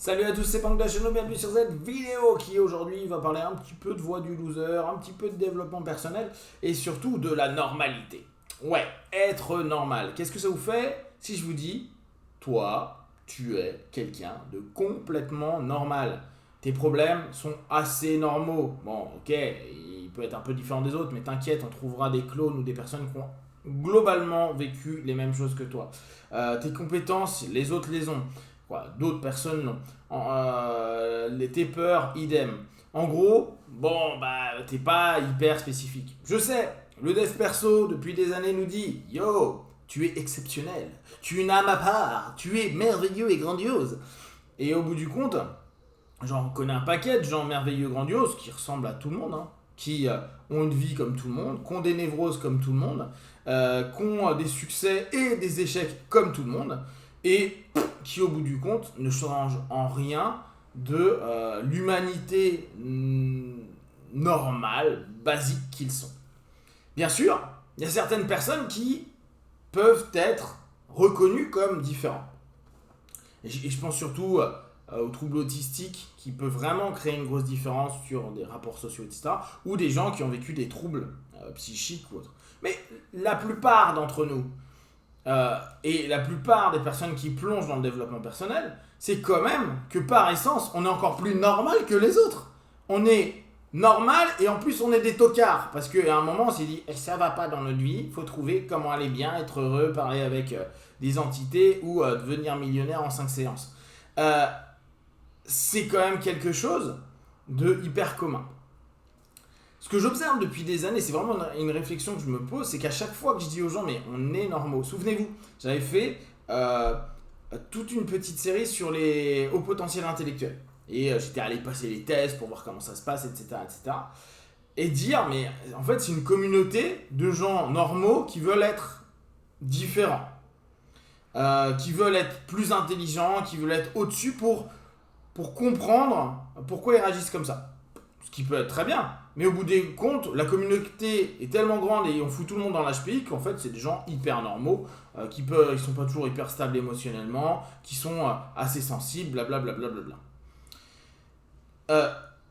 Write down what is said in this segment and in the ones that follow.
Salut à tous, c'est Pang de la chaîne, bienvenue sur cette vidéo qui aujourd'hui va parler un petit peu de voix du loser, un petit peu de développement personnel et surtout de la normalité. Ouais, être normal. Qu'est-ce que ça vous fait si je vous dis, toi, tu es quelqu'un de complètement normal. Tes problèmes sont assez normaux. Bon, ok, il peut être un peu différent des autres, mais t'inquiète, on trouvera des clones ou des personnes qui ont globalement vécu les mêmes choses que toi. Tes compétences, les autres les ont. D'autres personnes l'ont. Tes peurs, idem. En gros, bon, bah, t'es pas hyper spécifique. Je sais, le dev perso, depuis des années, nous dit yo, tu es exceptionnel, tu es une âme à part, tu es merveilleux et grandiose. Et au bout du compte, j'en connais un paquet de gens merveilleux, grandioses, qui ressemblent à tout le monde, hein, qui ont une vie comme tout le monde, qui ont des névroses comme tout le monde, qui ont des succès et des échecs comme tout le monde, et qui au bout du compte ne changent en rien de l'humanité normale, basique qu'ils sont. Bien sûr, il y a certaines personnes qui peuvent être reconnues comme différentes. Et je pense surtout aux troubles autistiques qui peuvent vraiment créer une grosse différence sur des rapports sociaux, etc. Ou des gens qui ont vécu des troubles psychiques ou autres. Mais la plupart d'entre nous, et la plupart des personnes qui plongent dans le développement personnel, c'est quand même que par essence, on est encore plus normal que les autres. On est normal et en plus on est des tocards. Parce qu'à un moment on s'est dit, ça va pas dans notre vie, il faut trouver comment aller bien, être heureux, parler avec des entités ou devenir millionnaire en 5 séances. C'est quand même quelque chose de hyper commun. Ce que j'observe depuis des années, c'est vraiment une réflexion que je me pose, c'est qu'à chaque fois que je dis aux gens, mais on est normaux. Souvenez-vous, j'avais fait toute une petite série sur les hauts potentiels intellectuels. Et j'étais allé passer les tests pour voir comment ça se passe, etc. etc. Et dire, mais en fait, c'est une communauté de gens normaux qui veulent être différents. Qui veulent être plus intelligents, qui veulent être au-dessus pour comprendre pourquoi ils réagissent comme ça. Ce qui peut être très bien. Mais au bout des comptes, la communauté est tellement grande et on fout tout le monde dans l'HPI qu'en fait, c'est des gens hyper normaux, ils sont pas toujours hyper stables émotionnellement, qui sont assez sensibles, blablabla.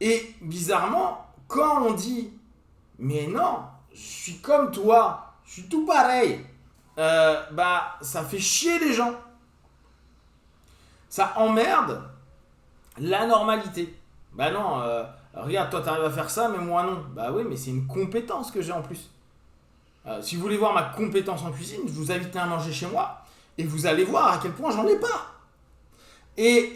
Et bizarrement, quand on dit « Mais non, je suis comme toi, je suis tout pareil », bah ça fait chier les gens. Ça emmerde la normalité. Bah non, regarde, toi t'arrives à faire ça, mais moi non. Bah oui, mais c'est une compétence que j'ai en plus. Si vous voulez voir ma compétence en cuisine, je vous invite à manger chez moi et vous allez voir à quel point j'en ai pas. Et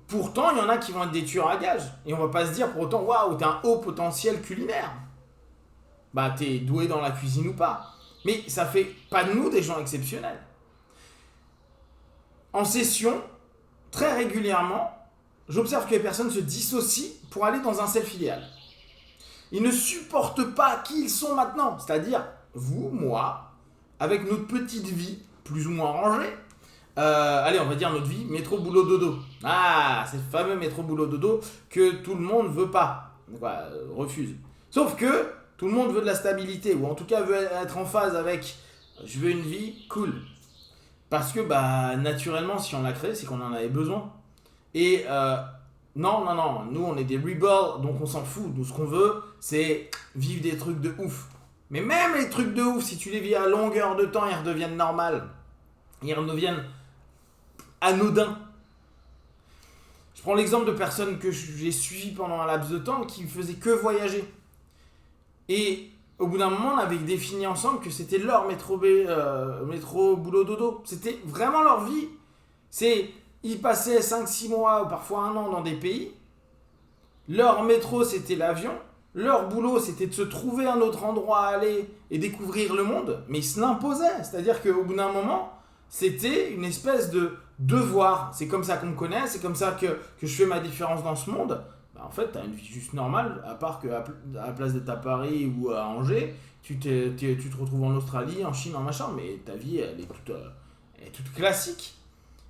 pourtant, il y en a qui vont être des tueurs à gages. Et on va pas se dire pour autant, waouh, t'es un haut potentiel culinaire. Bah t'es doué dans la cuisine ou pas. Mais ça fait pas de nous des gens exceptionnels. En session, très régulièrement, j'observe que les personnes se dissocient pour aller dans un self idéal. Ils ne supportent pas qui ils sont maintenant. C'est-à-dire, vous, moi, avec notre petite vie, plus ou moins rangée, allez, on va dire notre vie, métro, boulot, dodo. Ah, c'est le fameux métro, boulot, dodo que tout le monde veut pas, refuse. Sauf que tout le monde veut de la stabilité, ou en tout cas veut être en phase avec je veux une vie cool. Parce que, bah, naturellement, si on l'a créé, c'est qu'on en avait besoin. Et non, nous on est des rebels, donc on s'en fout. Nous, ce qu'on veut, c'est vivre des trucs de ouf. Mais même les trucs de ouf, si tu les vis à longueur de temps, ils redeviennent normales. Ils redeviennent anodins. Je prends l'exemple de personnes que j'ai suivies pendant un laps de temps qui faisaient que voyager. Et au bout d'un moment, on avait défini ensemble que c'était leur métro, boulot, dodo. C'était vraiment leur vie. Ils passaient 5-6 mois ou parfois un an dans des pays. Leur métro, c'était l'avion. Leur boulot, c'était de se trouver un autre endroit à aller et découvrir le monde. Mais ils se l'imposaient. C'est-à-dire qu'au bout d'un moment, c'était une espèce de devoir. C'est comme ça qu'on me connaît, c'est comme ça que je fais ma différence dans ce monde. Bah, en fait, tu as une vie juste normale, à part qu'à la place d'être à Paris ou à Angers, tu te retrouves en Australie, en Chine, en machin, mais ta vie, elle est toute classique.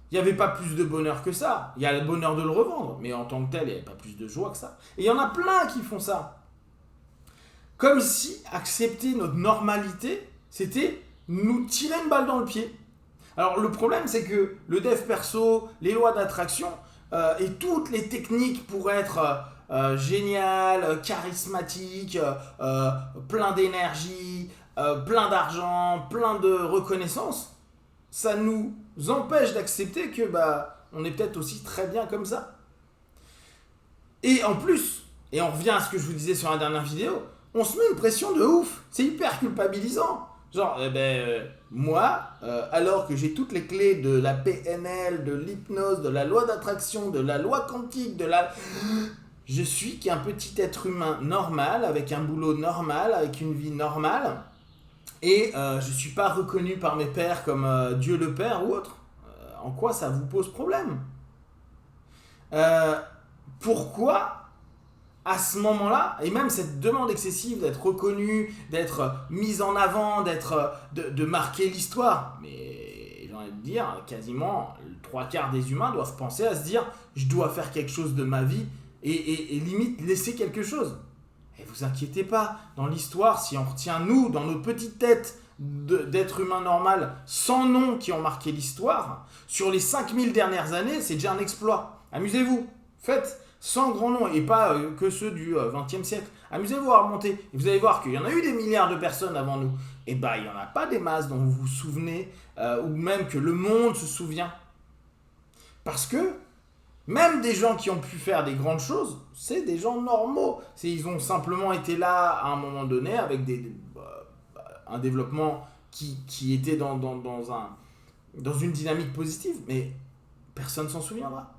Il n'y avait pas plus de bonheur que ça. Il y a le bonheur de le revendre, mais en tant que tel, il n'y avait pas plus de joie que ça. Et il y en a plein qui font ça. Comme si accepter notre normalité, c'était nous tirer une balle dans le pied. Alors le problème, c'est que le dev perso, les lois d'attraction, et toutes les techniques pour être génial, charismatique, plein d'énergie, plein d'argent, plein de reconnaissance, ça nous empêche d'accepter que on est peut-être aussi très bien comme ça. Et en plus, et on revient à ce que je vous disais sur la dernière vidéo, on se met une pression de ouf. C'est hyper culpabilisant. Genre, moi, alors que j'ai toutes les clés de la PNL, de l'hypnose, de la loi d'attraction, de la loi quantique, je suis qu'un petit être humain normal, avec un boulot normal, avec une vie normale, et je suis pas reconnu par mes pairs comme Dieu le Père ou autre. En quoi ça vous pose problème ? Pourquoi à ce moment-là, et même cette demande excessive d'être reconnu, d'être mis en avant, de marquer l'histoire, mais j'ai envie de dire, quasiment 3/4 des humains doivent penser à se dire « je dois faire quelque chose de ma vie » et limite laisser quelque chose. Et vous inquiétez pas, dans l'histoire, si on retient nous, dans notre petite tête d'être humain normal, sans noms qui ont marqué l'histoire, sur les 5000 dernières années, c'est déjà un exploit. Amusez-vous, faites 100 grands noms, et pas que ceux du XXe siècle. Amusez-vous à remonter, et vous allez voir qu'il y en a eu des milliards de personnes avant nous. Et il n'y en a pas des masses dont vous vous souvenez, ou même que le monde se souvient. Parce que, même des gens qui ont pu faire des grandes choses, c'est des gens normaux. Ils ont simplement été là à un moment donné, avec un développement qui était dans une dynamique positive, mais personne ne s'en souviendra.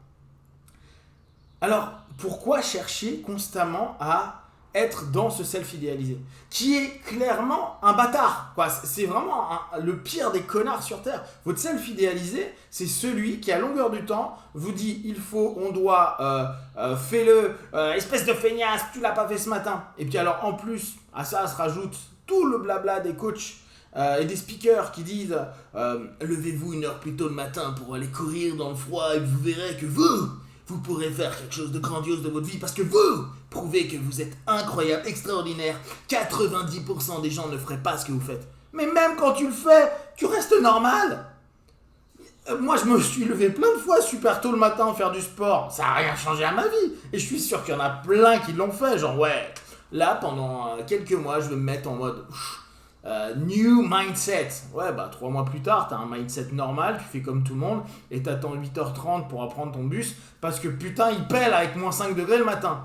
Alors, pourquoi chercher constamment à être dans ce self-idéalisé qui est clairement un bâtard, quoi. C'est vraiment le pire des connards sur Terre. Votre self-idéalisé, c'est celui qui, à longueur du temps, vous dit il faut, on doit, fais-le, espèce de feignasse, tu l'as pas fait ce matin. Et puis alors, en plus, à ça se rajoute tout le blabla des coachs et des speakers qui disent levez-vous 1 heure plus tôt le matin pour aller courir dans le froid et vous verrez que vous pourrez faire quelque chose de grandiose de votre vie parce que vous prouvez que vous êtes incroyable, extraordinaire. 90% des gens ne feraient pas ce que vous faites. Mais même quand tu le fais, tu restes normal. Moi, je me suis levé plein de fois super tôt le matin faire du sport. Ça n'a rien changé à ma vie. Et je suis sûr qu'il y en a plein qui l'ont fait. Genre, ouais, là, pendant quelques mois, je vais me mettre en mode new mindset. Ouais, 3 mois plus tard, t'as un mindset normal, tu fais comme tout le monde et t'attends 8h30 pour apprendre ton bus parce que putain, il pèle avec moins 5 degrés le matin.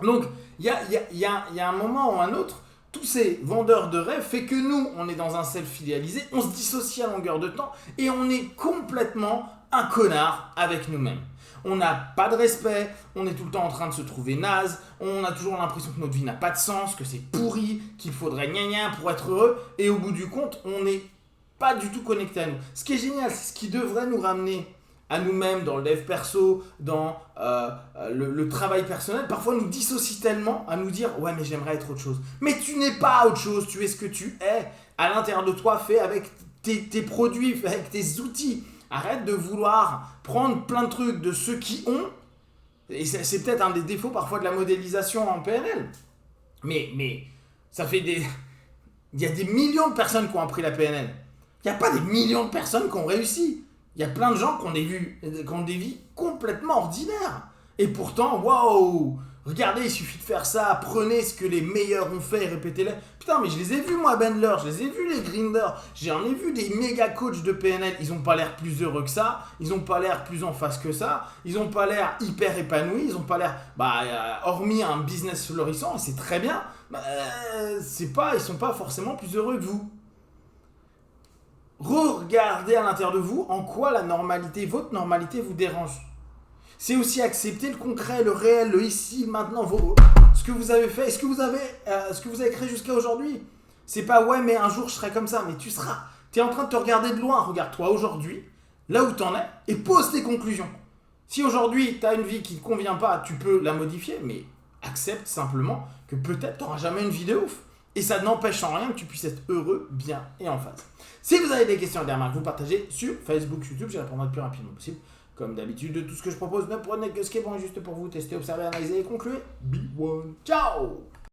Donc, il y a un moment ou un autre, tous ces vendeurs de rêves fait que nous, on est dans un self-idéalisé, on se dissocie à longueur de temps et on est complètement un connard avec nous-mêmes. On n'a pas de respect, on est tout le temps en train de se trouver naze, on a toujours l'impression que notre vie n'a pas de sens, que c'est pourri, qu'il faudrait gna pour être heureux, et au bout du compte, on n'est pas du tout connecté à nous. Ce qui est génial, c'est ce qui devrait nous ramener à nous-mêmes dans le dev perso, dans le travail personnel, parfois nous dissocie tellement à nous dire « ouais mais j'aimerais être autre chose ». Mais tu n'es pas autre chose, tu es ce que tu es, à l'intérieur de toi, fait avec tes produits, fait avec tes outils. Arrête de vouloir prendre plein de trucs de ceux qui ont, et c'est peut-être un des défauts parfois de la modélisation en PNL, mais ça fait il y a des millions de personnes qui ont appris la PNL. Il n'y a pas des millions de personnes qui ont réussi. Il y a plein de gens qui ont des vies complètement ordinaires. Et pourtant, waouh, regardez, il suffit de faire ça, prenez ce que les meilleurs ont fait et répétez-les. Putain, mais je les ai vus, moi, Bendler, je les ai vus, les Grinders, j'en ai vu des méga coachs de PNL, ils ont pas l'air plus heureux que ça, ils ont pas l'air plus en face que ça, ils ont pas l'air hyper épanouis, ils ont pas l'air, hormis un business florissant, et c'est très bien, ils sont pas forcément plus heureux que vous. Regardez à l'intérieur de vous en quoi la normalité, votre normalité vous dérange. C'est aussi accepter le concret, le réel, le ici, maintenant, ce que vous avez fait, ce que vous avez créé jusqu'à aujourd'hui. C'est pas ouais mais un jour je serai comme ça, mais tu seras. Tu es en train de te regarder de loin, regarde-toi aujourd'hui, là où tu en es, et pose tes conclusions. Si aujourd'hui tu as une vie qui ne te convient pas, tu peux la modifier, mais accepte simplement que peut-être tu n'auras jamais une vie de ouf. Et ça n'empêche en rien que tu puisses être heureux, bien et en phase. Si vous avez des questions et des remarques, vous partagez sur Facebook, YouTube, j'y répondrai le plus rapidement possible. Comme d'habitude, de tout ce que je propose, ne prenez que ce qui est bon et juste pour vous. Testez, observez, analysez et concluez. Be one. Ciao!